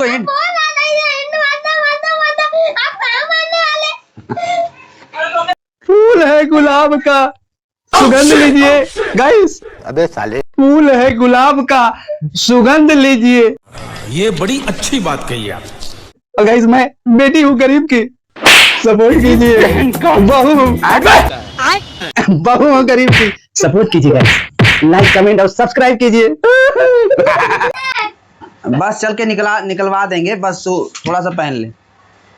Hint. फूल है गुलाब का, सुगंध लीजिए गाइस। अबे साले, फूल है गुलाब का, सुगंध लीजिए। ये बड़ी अच्छी बात कही आप। और गाइस मैं बेटी हूँ गरीब की, सपोर्ट कीजिए। बहू बहू हूँ गरीब की, सपोर्ट कीजिए गाइस। लाइक कमेंट और सब्सक्राइब कीजिए। बस चल के निकलवा देंगे, बस थोड़ा सा पहन ले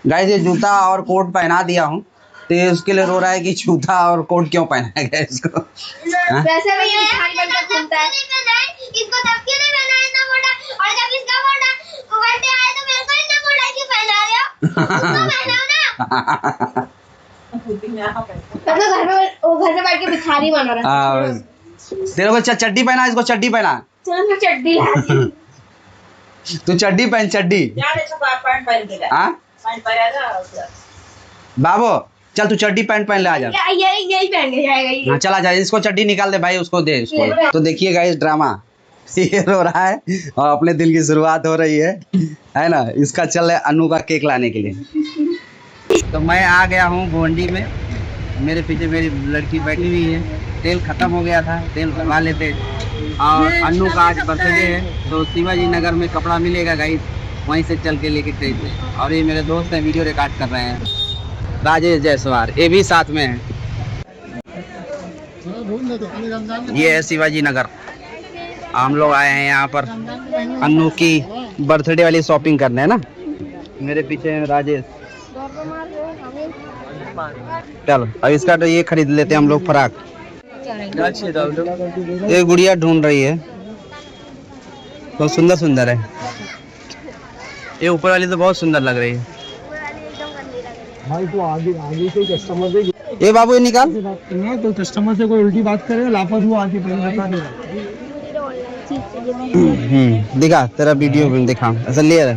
गाइस। ये जूता और कोट पहना दिया हूँ, तो ये उसके लिए रो रहा है कि जूता और कोट क्यों पहनाया गया इसको। वैसे भी ये भिखारी बनकर घूमता है। इसको तब क्यों नहीं पहनाया इतना मोटा, और जब इसका मोटा बर्थडे आया तो मेरे को इतना मोटा क्यों पहना रहे हो? उसको पहनाओ ना। मतलब घर में बैठ के भिखारी बना रहा है। तेरे को चड्डी पहना, इसको चड्डी पहना। चल चड्डी ला दी। तू चड्डी पहन, चड्डी। बाबू चल तू चड्डी पैंट पहन ले, आ जा। यही पहन के जाएगा ये। हाँ चला जा, इसको चड्डी निकाल दे भाई, उसको दे इसको। तो देखिए गाइस ड्रामा ये रो रहा है और अपने दिन की शुरुआत हो रही है ना। इसका चल रहा है अनु का केक लाने के लिए। तो मैं आ गया हूँ गोंडी में, मेरे पीछे मेरी लड़की बैठी हुई है। तेल खत्म हो गया था, तेल करवा लेते। और अनु का आज बर्थडे है, तो शिवाजी नगर में कपड़ा मिलेगा गाइस, वहीं से चल के लेके खरीदते। और ये मेरे दोस्त हैं, वीडियो रिकॉर्ड कर रहे हैं, राजेश जायसवाल, ये भी साथ में है। ये है शिवाजी नगर, हम लोग आए हैं यहाँ पर अनु की बर्थडे वाली शॉपिंग करने, है ना। मेरे पीछे है राजेश। चलो अब इसका तो ये खरीद लेते हैं हम लोग, फ्रॉक। ये गुड़िया ढूंढ रही है, बहुत सुंदर सुंदर है। ये ऊपर वाली तो बहुत सुंदर लग रही है भाई। तो आगे से कस्टमर से ये बाबू ये निकाल नहीं, तो कस्टमर से कोई उल्टी बात करे, लापत हुआ आके दिखा तेरा वीडियो भी दिखा, ऐसा ले रहा।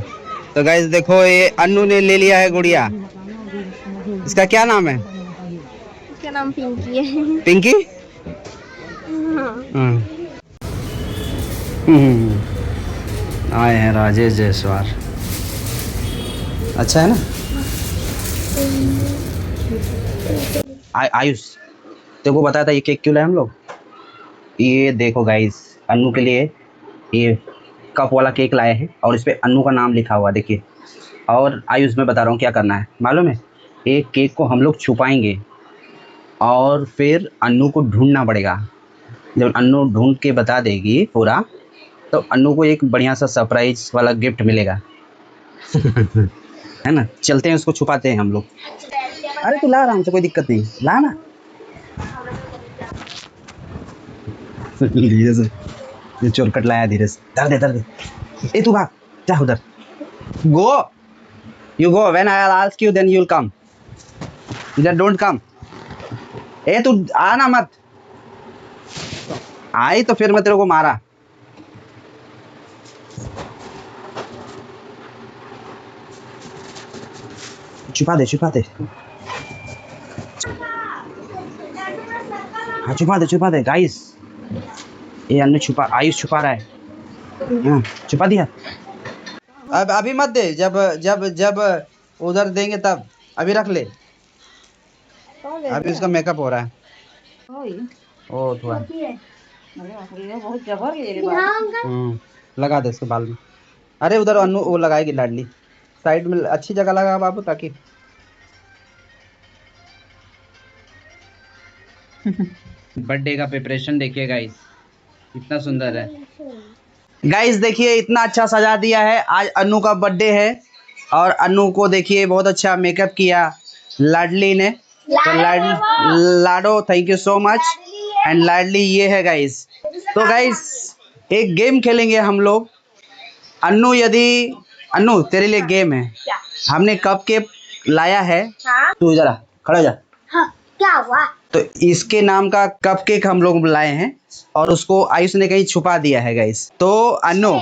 तो गाइस देखो ये अनु ने ले लिया है गुड़िया। इसका क्या नाम है? इसका नाम पिंकी है। पिंकी। आए हैं राजेश जायसवाल, अच्छा है ना। आयुष तेरे को बताया था ये केक क्यों लाए हम लोग। ये देखो गाइस अनु के लिए ये कप वाला केक लाए हैं, और इस पे अनु का नाम लिखा हुआ देखिए। और आयुष मैं बता रहा हूँ क्या करना है मालूम है, एक केक को हम लोग छुपाएंगे और फिर अनु को ढूंढना पड़ेगा। जब अनु ढूंढ के बता देगी पूरा, तो अनु को एक बढ़िया सा सरप्राइज वाला गिफ्ट मिलेगा। है ना, चलते हैं उसको छुपाते हैं हम लोग। अरे तू ला आराम से, कोई दिक्कत नहीं, ला ना। धीरे से, ये चोरकट लाया, धीरे से। धर दे। ए तू भाग जा उधर। Go you go, when I will ask you then you will come, इधर डोंट कम। ए तू आना मत, आई तो फिर मैं तेरे को मारा। छुपा दे हाँ, छुपा दे गाइस। ये अनु आयुष छुपा रहा है। हाँ, छुपा दिया। अब अभी मत दे, जब उधर देंगे तब, अभी रख ले। अभी उसका मेकअप हो रहा है। ओ थोड़ा लगा दे इसके बाल में। अरे उधर अनु वो लगाएगी लाडली, साइड में अच्छी जगह लगा बाबू, ताकि बर्थडे का प्रिपरेशन देखिए गाइस, इतना सुंदर है गाइस। देखिए इतना अच्छा सजा दिया है। आज अनु का बर्थडे है और अनु को देखिए बहुत अच्छा मेकअप किया लाडली ने। तो Lado thank you so much. And Ladli ये है गाइस। तो गाइस एक गेम खेलेंगे हम लोग। अनु तेरे लिए गेम है। हमने कप केक लाया है। हाँ? तू जरा खड़ा हो जा। हाँ, क्या हुआ? तो इसके नाम का कप केक हम लोग लाए हैं और उसको आयुष ने कहीं छुपा दिया है गाइस। तो अनु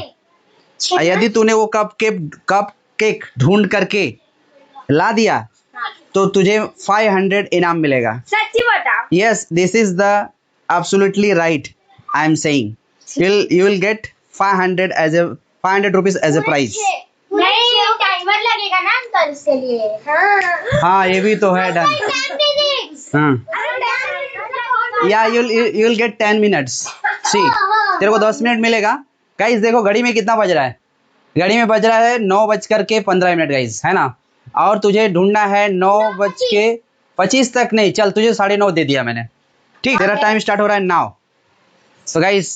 यदि तूने वो कप केक ढूंढ करके ला दिया तो तुझे 500 इनाम मिलेगा। सच्ची बता। Yes, this is the absolutely right I am saying. You will get 500 rupees as a prize. नहीं है ना अंकल उसके लिए। हाँ ये भी तो है डन। 10 minutes। हाँ या you'll get 10 minutes। सी तेरे को 10 मिनट मिलेगा। गाइस देखो घड़ी में कितना बज रहा है, घड़ी में बज रहा है 9:15 गाइस, है ना। और तुझे ढूंढना है 9:25 तक। नहीं चल तुझे 9:30 दे दिया मैंने, ठीक। तेरा टाइम स्टार्ट हो रहा है नाउ। तो गाइस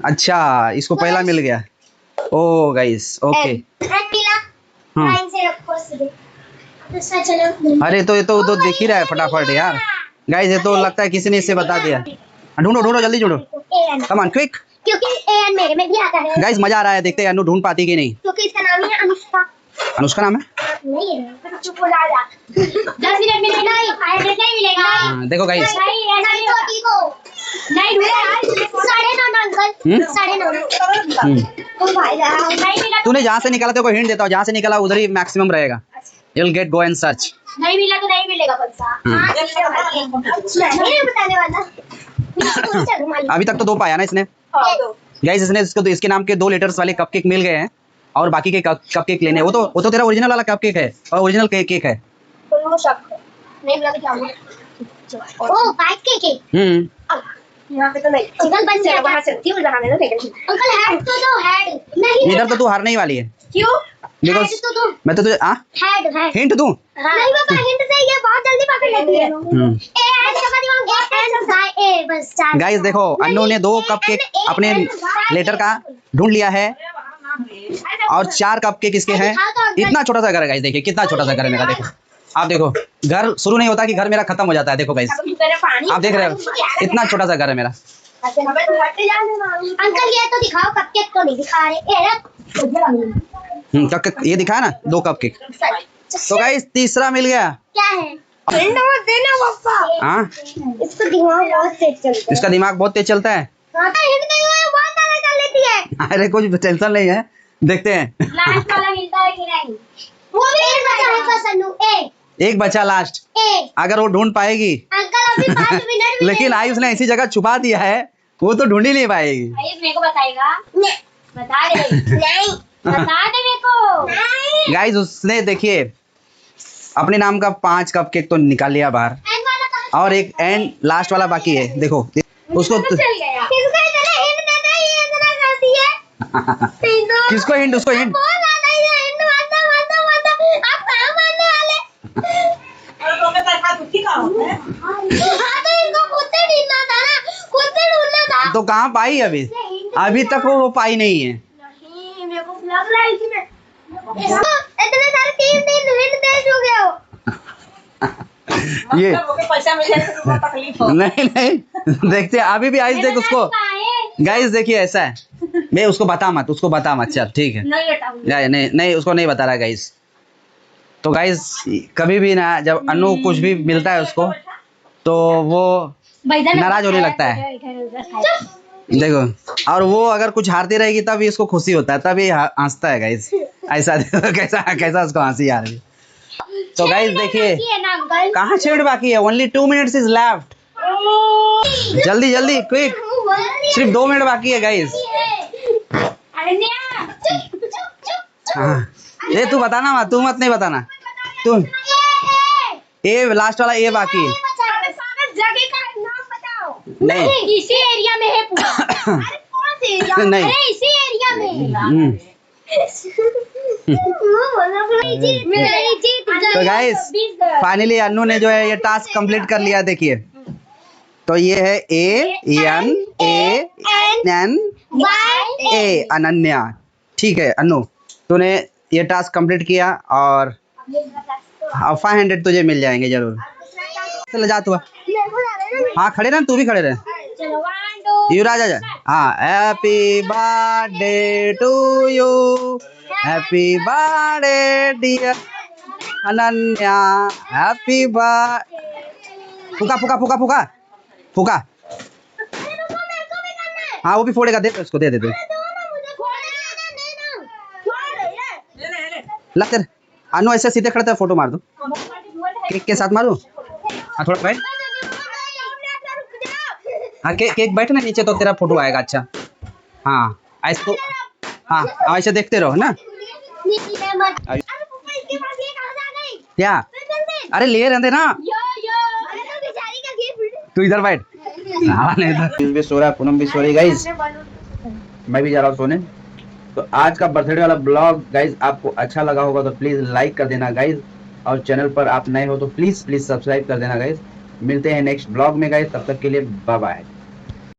अच्छा इसको पहला मिल गया। ओ गाइस ओके। हाँ। अरे तो ये तो देख ही रहा है फटाफट यार। गाइस ये तो लगता है किसी ने इसे बता दिया। ढूंढो ढूंढो जल्दी ढूंढो, कम ऑन क्विक। क्योंकि एन मेरे में भी आता है। गाइस मजा आ रहा है, देखते हैं अनु ढूंढ पाती कि नहीं। क्योंकि इसका नाम ही है अनुष्का। अनुष्का नाम है? नहीं है, चुप हो जा। 10 मिनट मिलेगा नहीं मिलेगा। हाँ, देखो गाइस नहीं ढूंढा 9:30 अंकल 9:30। ओ भाई नहीं मिला। तूने जहाँ से निकाला तेरे को हिंट देता हूँ, जहाँ से निकाला उधर ही मैक्सिमम रहेगा। You'll get go and search। नहीं मिला तो नहीं मिलेगा पैसा। नहीं बताने वाला। अभी तक तो 2 पाया ना इसने। गाइस इसने इसको तो इसके नाम के 2 लेटर्स वाले कपकेक मिल गए हैं और बाकी के कपकेक लेने। वो तो तेरा ओरिजिनल वाला कपकेक है और ओरिजिनल केक है। नहीं मिला तो क्या हुआ? ओ बाइक केक। यहाँ पे तो नहीं। अंकल बन गया, वहाँ चलती हूँ बनाने दो। अंकल हेड तो दो, हेड नहीं। इधर तो तू हारने ही वाली है। क्यों? बिकॉज मैं तो तुझे हेड हिंट दूं। नहीं बाबा हिंट से ये बहुत जल्दी पकड़ लेती है। ए एन का दिमाग एन ए बस चार। गाइस देखो अन्नू ने 2 कपकेक अपने लेटर का ढूंढ लिया है और 4 कपकेक इसके हैं। इतना छोटा सा घर है गाइस, देखिए कितना छोटा सा घर है मेरा। देखो आप देखो, घर शुरू नहीं होता कि घर मेरा खत्म हो जाता है। देखो गाइस आप देख रहे हो इतना छोटा सा घर है मेरा। अंकल ये तो दिखाओ, कपकेक तो नहीं दिखा रहे। कपकेक ये दिखाया ना 2 कपकेक। तो गाइस तीसरा मिल गया। क्या है? देना पापा। हाँ इसका दिमाग बहुत तेज चलता है। इसका दिमाग बहुत तेज चलता है। हिंट नहीं हुआ बहुत सारा कर लेती है। अरे कुछ टेंशन नहीं है, देखते हैं। लास्ट वाला मिलता है कि नहीं? वो भी एक बचा है बस अनु। एक बचा लास्ट। अगर वो ढूंढ पाएगी। अंकल अभी 5 मिनट में। लेकिन आयुष ने ऐसी जगह छुपा दिया है वो तो ढूंढ ही नहीं पाएगी। आयुष मेरे को बताएगा। बता दे। नहीं बता दे मेरे को। गाइस उसने देखिए अपने नाम का 5 कपकेक तो निकाल लिया बाहर और एक एंड लास्ट वाला बाकी है। देखो उसको किसको हिंट, उसको हिंट। तो कहाँ पाई अभी तक वो पाई नहीं है। मेरे को लग रहा है इसमें इतने सारे 3 दिन हिंट दे चुके हो। ये पैसा मिल जाए तो तकलीफ हो। नहीं देखते अभी भी आयुष देख उसको। गाइस देखिए ऐसा है, मैं उसको बता मत चल ठीक है। नहीं उसको नहीं बता रहा गाइस। तो गाइस कभी भी ना जब अनु कुछ भी मिलता है उसको तो वो नाराज होने लगता है। देखो और वो अगर कुछ हारती रहेगी तब इसको खुशी होता है, तब ये हंसता है गाइस। ऐसा कैसा उसको हंसी आ रही है। तो गाइस देखिए कहाँ 6 मिनट बाकी है, ओनली 2 मिनट्स इज लेफ्ट। जल्दी क्विक, सिर्फ 2 मिनट बाकी है गाइस। ये तू बताना मत, तू मत नहीं बताना तू। ए लास्ट वाला ए बाकी है। जगह का नाम बताओ। नहीं इसी एरिया में है पूरा। अरे कौन से एरिया? नहीं अरे इसी एरिया में। तो गाइस फाइनली अनु ने जो है ये टास्क कंप्लीट कर लिया। देखिए तो ये है A अनन्या। ठीक है अनु तूने ये टास्क कंप्लीट किया और 500 तुझे मिल जाएंगे जरूर। चल जा तू। हाँ खड़े रह, तू भी खड़े रह। युवराज आजा। हाँ happy birthday to you, happy birthday dear Ananya, happy birthday. फूका। हाँ वो भी फोड़ेगा, दे उसको, दे ला तेरे। अनु ऐसे सीधे खड़े फोटो मार दो, केक के साथ मारू। हाँ थोड़ा बैठ। हाँ केक बैठ ना नीचे तो तेरा फोटो आएगा। अच्छा हाँ ऐसे तो हाँ ऐसे देखते रहो ना। अरे पापा इसके पास ये कहां से आ गई? क्या? जल्दी। अरे ले रहते ना, यो अरे तो बेचारी का गिफ्ट। तू इधर बैठ। हाँ नहीं इधर भी सो रहा है, पूनम भी सो रही गाइस, मैं भी जा रहा हूँ सोने। तो आज का बर्थडे वाला ब्लॉग गाइज आपको अच्छा लगा होगा तो प्लीज लाइक कर देना गाइज, और चैनल पर आप नए हो तो प्लीज सब्सक्राइब कर देना गाइज। मिलते हैं नेक्स्ट ब्लॉग में गाइज, तब तक के लिए बाय बाय।